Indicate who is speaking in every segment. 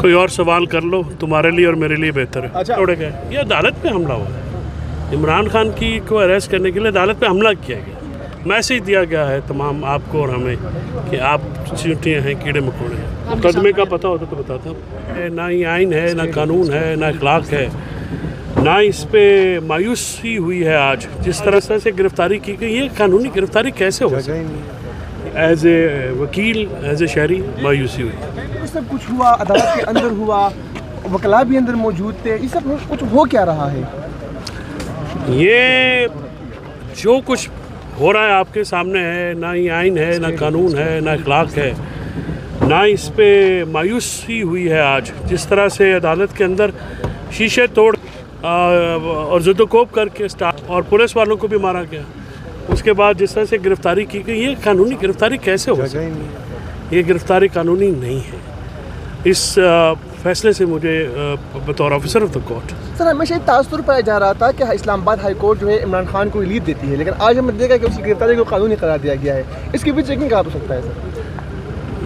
Speaker 1: कोई और सवाल कर लो, तुम्हारे लिए और मेरे लिए बेहतर है।
Speaker 2: अच्छा।
Speaker 1: छोड़े गए, ये अदालत पे हमला हुआ है। इमरान खान की को अरेस्ट करने के लिए अदालत पे हमला किया गया। मैसेज दिया गया है तमाम आपको और हमें कि आप चींटियाँ हैं, कीड़े मकोड़े हैं। मुकदमे का पता होता तो बताता। ना ही आइन है, ना कानून है, ना अखलाक है, ना इस पे मायूसी हुई है। आज जिस तरह से गिरफ्तारी की गई है, कानूनी गिरफ्तारी कैसे हो सकती है? एज ए वकील, एज ए शहरी मायूसी हुई।
Speaker 2: ये सब कुछ हुआ अदालत के अंदर हुआ, वकला भी अंदर मौजूद थे, ये सब कुछ हो क्या रहा है?
Speaker 1: ये जो कुछ हो रहा है आपके सामने है, ना ही आइन है, ना कानून है, ना अखलाक है, ना इस पे मायूसी हुई है। आज जिस तरह से अदालत के अंदर शीशे तोड़ और ज़ुदोकोब करके स्टाफ और पुलिस वालों को भी मारा गया, उसके बाद जिस तरह से गिरफ्तारी की गई, ये कानूनी गिरफ्तारी कैसे हो सकती है? ये गिरफ्तारी कानूनी नहीं है। इस फैसले से मुझे बतौर officer of the court
Speaker 2: sir हमेशा ये तासुर पाया जा रहा था कि इस्लामाबाद हाई कोर्ट जो है इमरान खान को रिलीफ देती है, लेकिन आज हमें देखा कि उसकी गिरफ्तारी को कानूनी करार दिया गया है। इसके बीच चेकिंग कहाँ हो सकता है सर?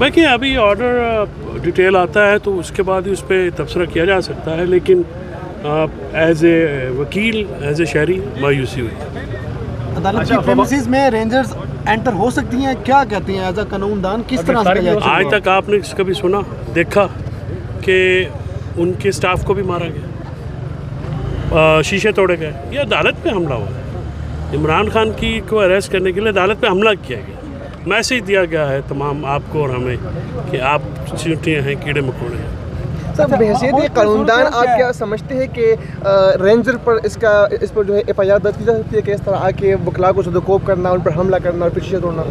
Speaker 1: देखिए, अभी ऑर्डर डिटेल आता है तो उसके बाद ही उस पर तबसरा किया जा सकता है, लेकिन एज ए वकील, एज ए शहरी मायूसी हुई।
Speaker 3: अदालत की प्रेमिसेस में रेंजर्स एंटर हो सकती हैं, क्या कहती हैं एज अ कानूनदान, किस तरह से?
Speaker 1: आज तक आपने कभी सुना, देखा कि उनके स्टाफ को भी मारा गया, शीशे तोड़े गए? ये अदालत पे हमला हुआ है। इमरान खान की को अरेस्ट करने के लिए अदालत पे हमला किया गया। मैसेज दिया गया है तमाम आपको और हमें कि आप चींटियाँ हैं, कीड़े मकोड़े हैं।
Speaker 2: सर बहैसियत एक कानूनदान आप क्या समझते हैं कि रेंजर पर इस पर जो है FIR दर्ज की जा सकती है कि इस तरह आके वकला को ज़ुदोकोब करना, उन पर हमला करना और फिर शीशे तोड़ना?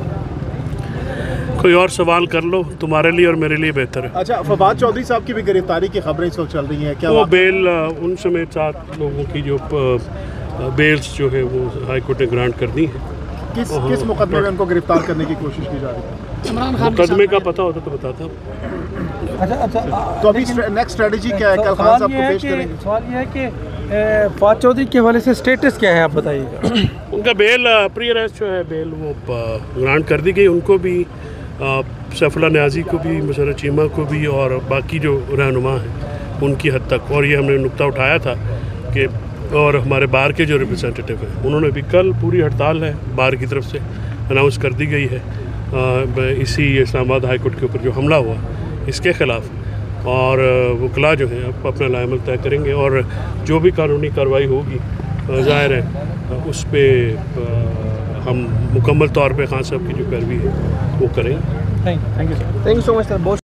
Speaker 1: कोई और सवाल कर लो, तुम्हारे लिए और मेरे लिए बेहतर है।
Speaker 4: अच्छा, फवाद चौधरी साहब की भी गिरफ्तारी की खबरें इस वक्त चल रही हैं, क्या
Speaker 1: वो बेल उन समेत 7 लोगों की जो बेल्स जो है वो हाई कोर्ट ने ग्रांट कर दी है।
Speaker 4: किस मुकदमे में उनको गिरफ्तार करने की कोशिश की जा रही है?
Speaker 1: मुकदमे का पता होता तो बताता।
Speaker 3: अच्छा,
Speaker 4: तो अभी नेक्स्ट स्ट्रेटजी क्या है? कल खान साहब को पेश करेंगे।
Speaker 3: सवाल ये है कि फवाद चौधरी के हवाले से स्टेटस क्या है, आप बताइएगा।
Speaker 1: उनका बेल प्री अरेस्ट जो है बेल वो ग्रांट कर दी गई। उनको भी, सैफुल्लाह न्याजी को भी, मुशर्रफ चीमा को भी और बाकी जो रहनुमा हैं उनकी हद तक। और ये हमने नुक्ता उठाया था कि और हमारे बार के जो रिप्रेजेंटेटिव हैं उन्होंने भी, कल पूरी हड़ताल है बार की तरफ से अनाउंस कर दी गई है इसी इस्लामाबाद हाई कोर्ट के ऊपर जो हमला हुआ इसके ख़िलाफ़। और वकला जो हैं अपना लायमल तय करेंगे और जो भी कानूनी कार्रवाई होगी ज़ाहिर है उस पर हम मुकम्मल तौर पे खान साहब की जो पैरवी है वो करेंगे।
Speaker 3: Thank you sir.
Speaker 2: Thank you so much sir. बहुत